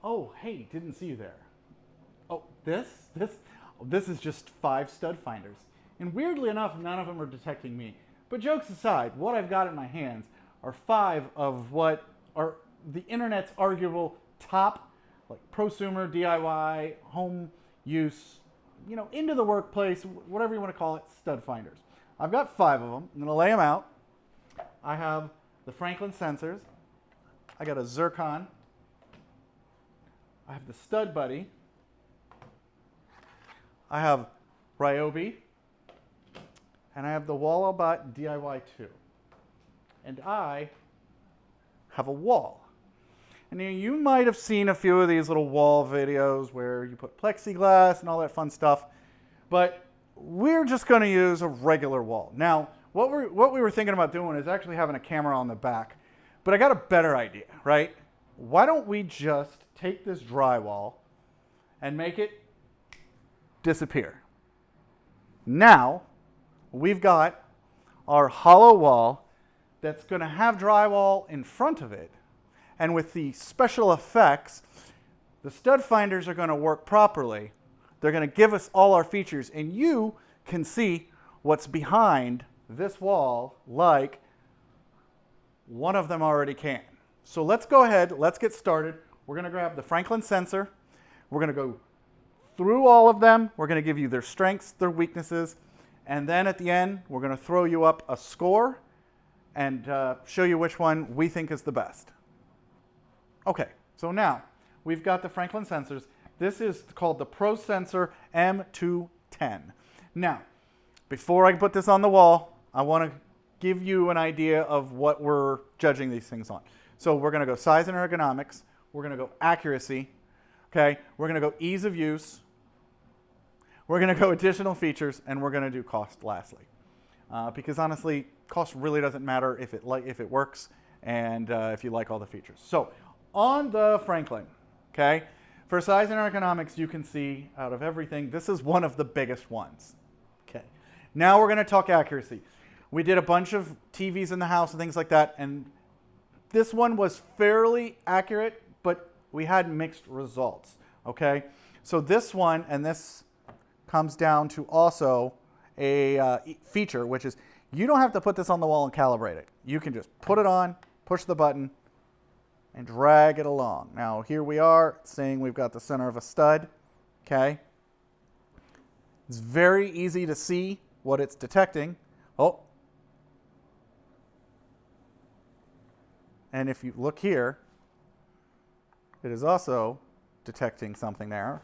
Oh, hey, didn't see you there. Oh, this is just 5 stud finders. And weirdly enough, none of them are detecting me. But jokes aside, what I've got in my hands are 5 of what are the internet's arguable top, like prosumer, DIY, home use, you know, into the workplace, whatever you want to call it, stud finders. I've got 5 of them. I'm going to lay them out. I have the Franklin sensors. I got a Zircon. I have the Stud Buddy. I have Ryobi. And I have the Walabot DIY 2. And I have a wall. And you might have seen a few of these little wall videos where you put plexiglass and all that fun stuff. But we're just going to use a regular wall. Now, what we were thinking about doing is actually having a camera on the back. But I got a better idea, right? Why don't we just take this drywall and make it disappear? Now, we've got our hollow wall that's going to have drywall in front of it. And with the special effects, the stud finders are going to work properly. They're going to give us all our features, and you can see what's behind this wall like one of them already can. So let's go ahead, let's get started. We're going to grab the Franklin sensor. We're going to go through all of them. We're going to give you their strengths, their weaknesses, and then at the end, we're going to throw you up a score and show you which one we think is the best. Okay, so now we've got the Franklin sensors. This is called the Pro Sensor M210. Now, before I put this on the wall, I want to give you an idea of what we're judging these things on. So we're going to go size and ergonomics. We're going to go accuracy. Okay, we're going to go ease of use. We're going to go additional features, and we're going to do cost lastly. Because honestly, cost really doesn't matter if it works and if you like all the features. So on the Franklin, okay, for size and ergonomics, you can see out of everything, this is one of the biggest ones. Okay, now we're going to talk accuracy. We did a bunch of TVs in the house and things like that, and this one was fairly accurate, but we had mixed results. Okay, so this one, and this comes down to also a feature, which is you don't have to put this on the wall and calibrate it. You can just put it on, push the button, and drag it along. Now here we are saying we've got the center of a stud. Okay, it's very easy to see what it's detecting. Oh, and if you look here, it is also detecting something there.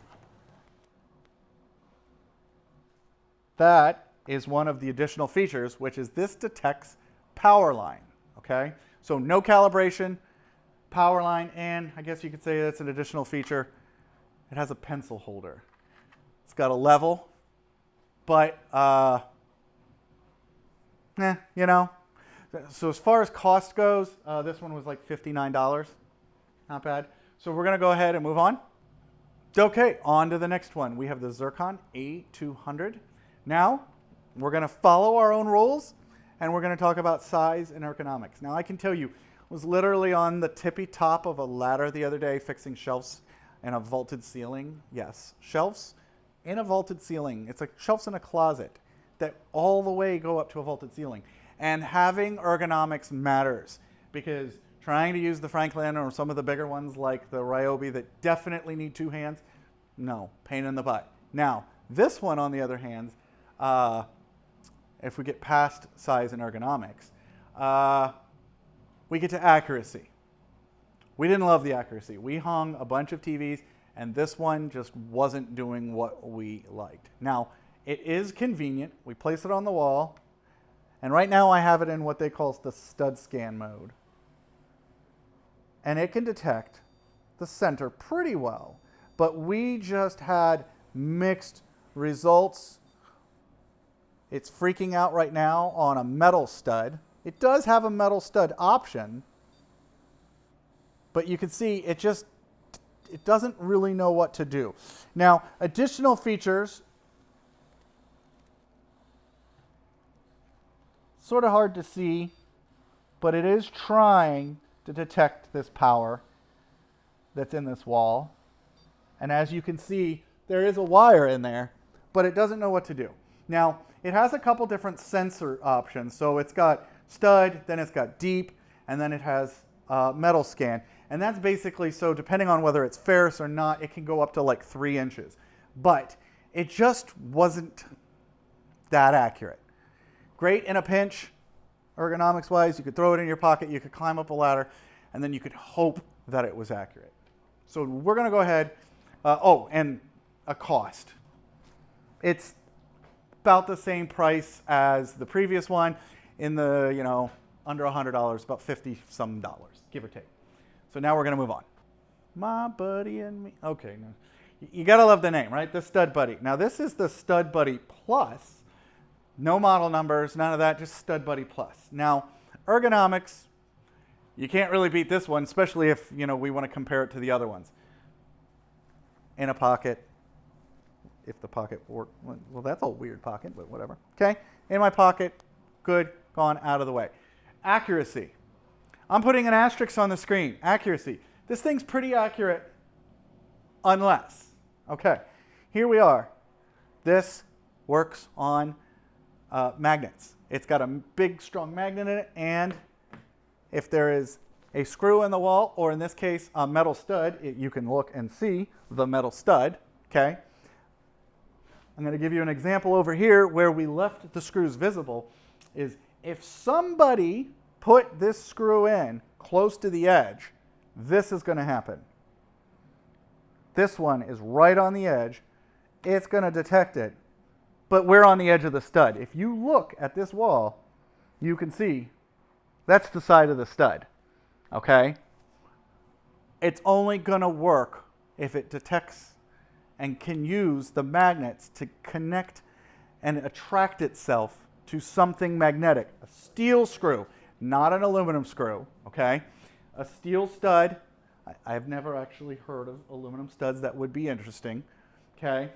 That is one of the additional features, which is this detects power line. Okay, so no calibration, power line, and I guess you could say that's an additional feature. It has a pencil holder. It's got a level, but you know. So as far as cost goes, this one was like $59. Not bad. So we're going to go ahead and move on. Okay, on to the next one. We have the Zircon A200. Now, we're going to follow our own rules, and we're going to talk about size and ergonomics. Now, I can tell you, I was literally on the tippy top of a ladder the other day fixing shelves in a vaulted ceiling. Yes, shelves in a vaulted ceiling. It's like shelves in a closet that all the way go up to a vaulted ceiling. And having ergonomics matters because trying to use the Franklin or some of the bigger ones like the Ryobi that definitely need 2 hands, no, pain in the butt. Now, this one, on the other hand, if we get past size and ergonomics, we get to accuracy. We didn't love the accuracy. We hung a bunch of TVs, and this one just wasn't doing what we liked. Now, it is convenient. We place it on the wall. And right now I have it in what they call the stud scan mode. And it can detect the center pretty well. But we just had mixed results. It's freaking out right now on a metal stud. It does have a metal stud option. But you can see it doesn't really know what to do. Now, additional features. Sort of hard to see, but it is trying to detect this power. that's in this wall. And as you can see, there is a wire in there, but it doesn't know what to do. Now, it has a couple different sensor options. So it's got stud, then it's got deep, and then it has metal scan. And that's basically, so depending on whether it's ferrous or not, it can go up to like 3 inches. But it just wasn't that accurate. Great in a pinch, ergonomics wise. You could throw it in your pocket, you could climb up a ladder, and then you could hope that it was accurate. So we're going to go ahead. Oh, and a cost. It's about the same price as the previous one, in the, you know, under $100, about 50 some dollars, give or take. So now we're going to move on. My buddy and me. Okay, now, you got to love the name, right? The Stud Buddy. Now this is the Stud Buddy Plus. No model numbers, none of that, just Stud Buddy Plus. Now, ergonomics, you can't really beat this one, especially if, you know, we want to compare it to the other ones. In a pocket, if the pocket worked, well, that's a weird pocket, but whatever. Okay, in my pocket, good, gone, out of the way. Accuracy. I'm putting an asterisk on the screen. Accuracy. This thing's pretty accurate, unless. Okay, here we are. This works on magnets. It's got a big, strong magnet in it, and if there is a screw in the wall, or in this case, a metal stud, you can look and see the metal stud, okay? I'm going to give you an example over here where we left the screws visible. Is if somebody put this screw in close to the edge, this is going to happen. This one is right on the edge. It's going to detect it, but we're on the edge of the stud. If you look at this wall, you can see that's the side of the stud, okay? It's only going to work if it detects and can use the magnets to connect and attract itself to something magnetic. A steel screw, not an aluminum screw, okay? A steel stud. I've never actually heard of aluminum studs. That would be interesting, okay?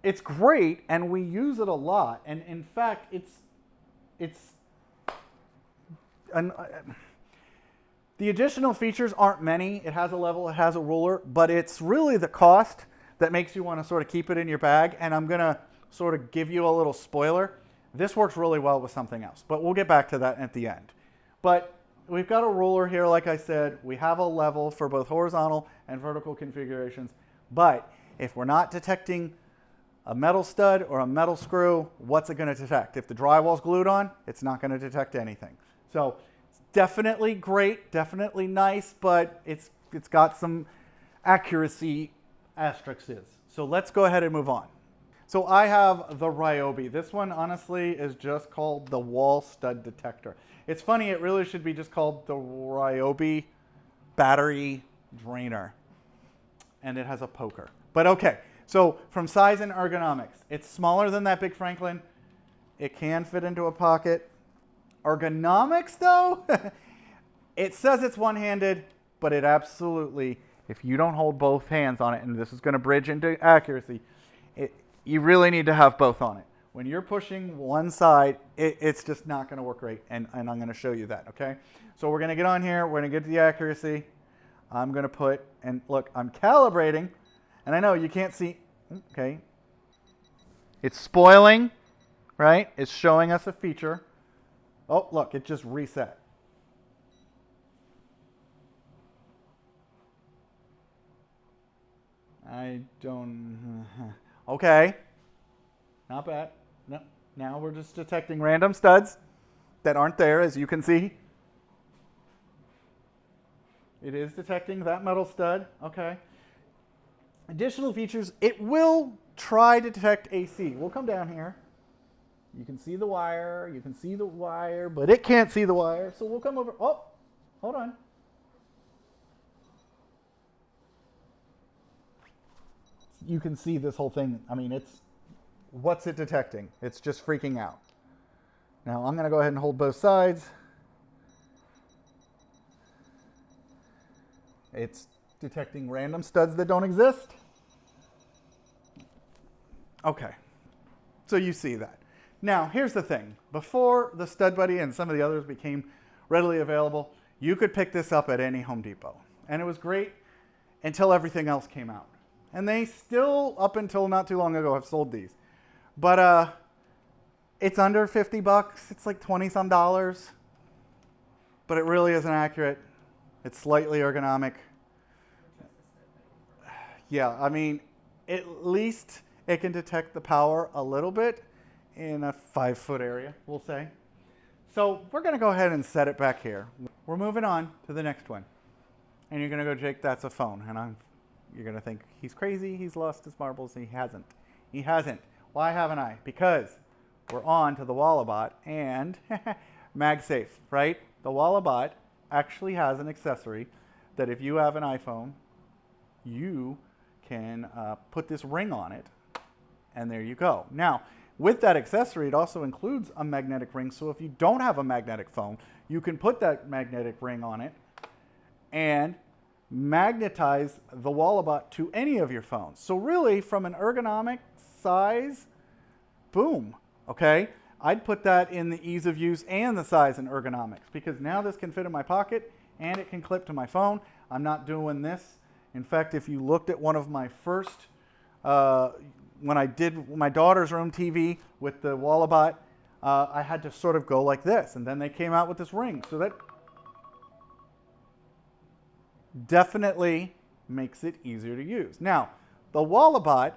It's great, and we use it a lot. And in fact, the additional features aren't many. It has a level, it has a ruler, but it's really the cost that makes you want to sort of keep it in your bag. And I'm going to sort of give you a little spoiler. This works really well with something else, but we'll get back to that at the end. But we've got a ruler here, like I said. We have a level for both horizontal and vertical configurations. But if we're not detecting a metal stud or a metal screw, what's it going to detect? If the drywall's glued on, it's not going to detect anything. So it's definitely great, definitely nice, but it's got some accuracy asterisks. So let's go ahead and move on. So I have the Ryobi. This one, honestly, is just called the wall stud detector. It's funny, it really should be just called the Ryobi battery drainer. And it has a poker. But okay, so from size and ergonomics, it's smaller than that big Franklin. It can fit into a pocket. Ergonomics, though, it says it's one-handed, but it absolutely, if you don't hold both hands on it, and this is going to bridge into accuracy, you really need to have both on it. When you're pushing one side, it's just not going to work great, and I'm going to show you that, okay? So we're going to get on here. We're going to get to the accuracy. I'm going to put, and look, I'm calibrating, and I know you can't see, okay. It's spoiling, right? It's showing us a feature. Oh, look, it just reset. I don't, okay. Not bad. No. Now we're just detecting random studs that aren't there, as you can see. It is detecting that metal stud. Okay. Additional features, it will try to detect AC. We'll come down here. You can see the wire. You can see the wire, but it can't see the wire. So we'll come over. Oh, hold on. You can see this whole thing. I mean, what's it detecting? It's just freaking out. Now I'm going to go ahead and hold both sides. It's detecting random studs that don't exist. Okay, so you see that. Now here's the thing. Before the Stud Buddy and some of the others became readily available, you could pick this up at any Home Depot. And it was great until everything else came out. And they still, up until not too long ago, have sold these. But it's under 50 bucks. It's like 20 some dollars. But it really isn't accurate. It's slightly ergonomic. Yeah, I mean, at least it can detect the power a little bit in a 5-foot area, we'll say. So we're going to go ahead and set it back here. We're moving on to the next one. And you're going to go, Jake, that's a phone. And you're going to think, he's crazy, he's lost his marbles. He hasn't. He hasn't. Why haven't I? Because we're on to the Walabot and MagSafe, right? The Walabot actually has an accessory that if you have an iPhone, you can put this ring on it, and there you go. Now, with that accessory, it also includes a magnetic ring, so if you don't have a magnetic phone, you can put that magnetic ring on it and magnetize the Walabot to any of your phones. So really, from an ergonomic size, boom, okay? I'd put that in the ease of use and the size and ergonomics, because now this can fit in my pocket and it can clip to my phone. I'm not doing this. In fact, if you looked at one of my first, when I did my daughter's room TV with the Walabot, I had to sort of go like this, and then they came out with this ring. So that definitely makes it easier to use. Now, the Walabot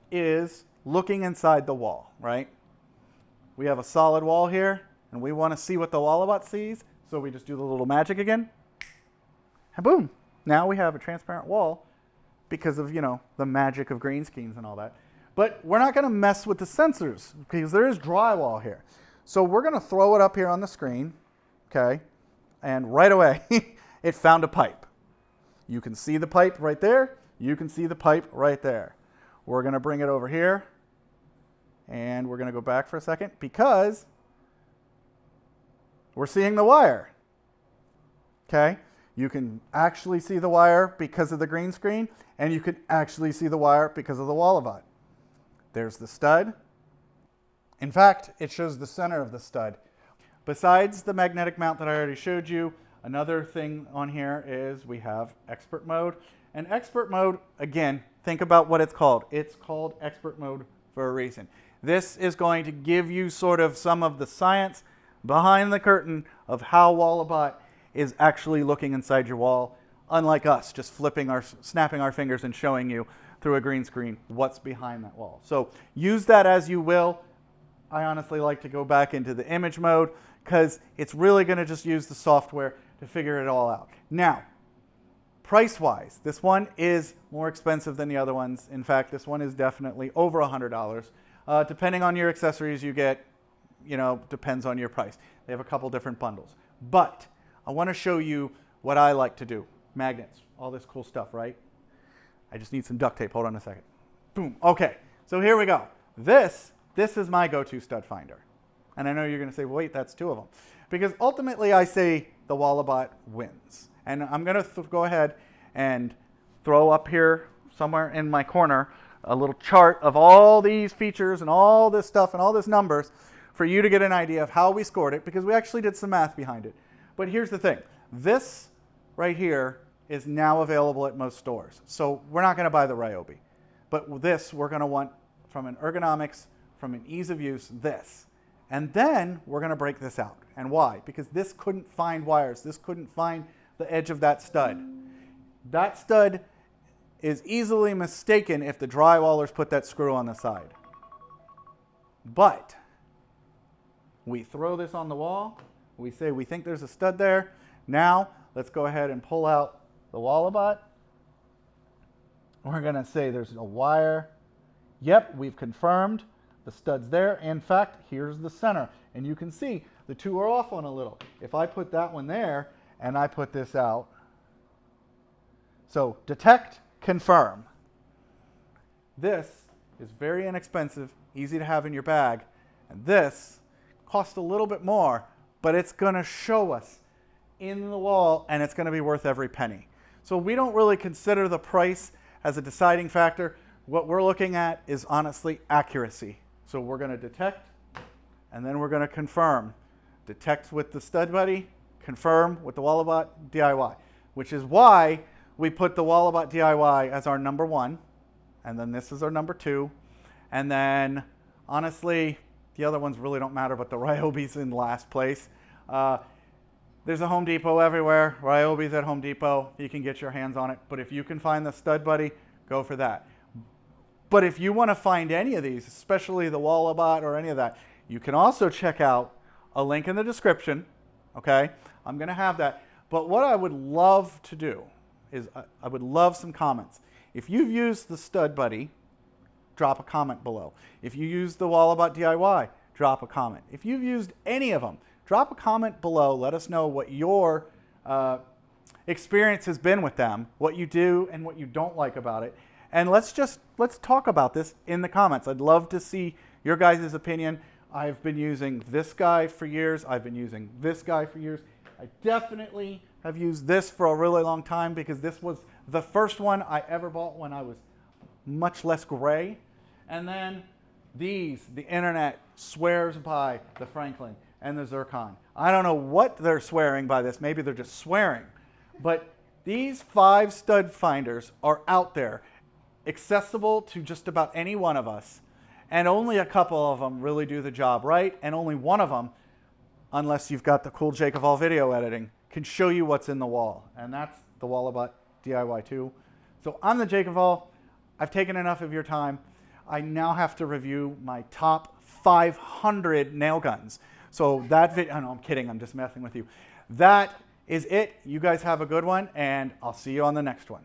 is looking inside the wall, right? We have a solid wall here, and we want to see what the Walabot sees, so we just do the little magic again, and boom. Now we have a transparent wall because of, you know, the magic of green screens and all that. But we're not going to mess with the sensors because there is drywall here. So we're going to throw it up here on the screen, okay? And right away, it found a pipe. You can see the pipe right there. You can see the pipe right there. We're going to bring it over here. And we're going to go back for a second because we're seeing the wire, okay? You can actually see the wire because of the green screen, and you can actually see the wire because of the Walabot. There's the stud. In fact, it shows the center of the stud. Besides the magnetic mount that I already showed you, another thing on here is we have expert mode. And expert mode, again, think about what it's called. It's called expert mode for a reason. This is going to give you sort of some of the science behind the curtain of how Walabot is actually looking inside your wall, unlike us, just snapping our fingers and showing you through a green screen what's behind that wall. So use that as you will. I honestly like to go back into the image mode because it's really going to just use the software to figure it all out. Now, price-wise, this one is more expensive than the other ones. In fact, this one is definitely over $100. Depending on your accessories you get, you know, depends on your price. They have a couple different bundles. But I want to show you what I like to do. Magnets, all this cool stuff, right? I just need some duct tape. Hold on a second. Boom. Okay, so here we go. This is my go-to stud finder. And I know you're going to say, well, wait, that's two of them. Because ultimately I say the Walabot wins. And I'm going to go ahead and throw up here somewhere in my corner a little chart of all these features and all this stuff and all this numbers for you to get an idea of how we scored it, because we actually did some math behind it. But here's the thing. This right here is now available at most stores. So we're not going to buy the Ryobi. But this we're going to want from an ergonomics, from an ease of use, this. And then we're going to break this out. And why? Because this couldn't find wires. This couldn't find the edge of that stud. That stud is easily mistaken if the drywallers put that screw on the side. But we throw this on the wall. We say we think there's a stud there. Now let's go ahead and pull out the Walabot. We're going to say there's a wire. Yep, we've confirmed the stud's there. In fact, here's the center. And you can see the two are off on a little. If I put that one there and I put this out. So detect, confirm. This is very inexpensive, easy to have in your bag. And this costs a little bit more, but it's going to show us in the wall, and it's going to be worth every penny. So we don't really consider the price as a deciding factor. What we're looking at is honestly accuracy. So we're going to detect, and then we're going to confirm. Detect with the Stud Buddy, confirm with the Walabot DIY. which is why we put the Walabot DIY as our number 1, and then this is our number 2, and then honestly, the other ones really don't matter, but the Ryobi's in last place. There's a Home Depot everywhere. Ryobi's at Home Depot. You can get your hands on it. But if you can find the Stud Buddy, go for that. But if you want to find any of these, especially the Walabot or any of that, you can also check out a link in the description. Okay? I'm going to have that. But what I would love to do is I would love some comments. If you've used the Stud Buddy, drop a comment below. If you use the Walabot DIY, drop a comment. If you've used any of them, drop a comment below. Let us know what your experience has been with them, what you do and what you don't like about it. And let's talk about this in the comments. I'd love to see your guys' opinion. I've been using this guy for years. I've been using this guy for years. I definitely have used this for a really long time because this was the first one I ever bought when I was much less gray. And then these, the internet swears by the Franklin and the Zircon. I don't know what they're swearing by this. Maybe they're just swearing. But these 5 stud finders are out there, accessible to just about any one of us. And only a couple of them really do the job right. And only one of them, unless you've got the cool JakeOfALL video editing, can show you what's in the wall. And that's the Walabot DIY 2. So I'm the JakeOfALL. I've taken enough of your time. I now have to review my top 500 nail guns. So that video, oh no, I'm kidding, I'm just messing with you. That is it. You guys have a good one, and I'll see you on the next one.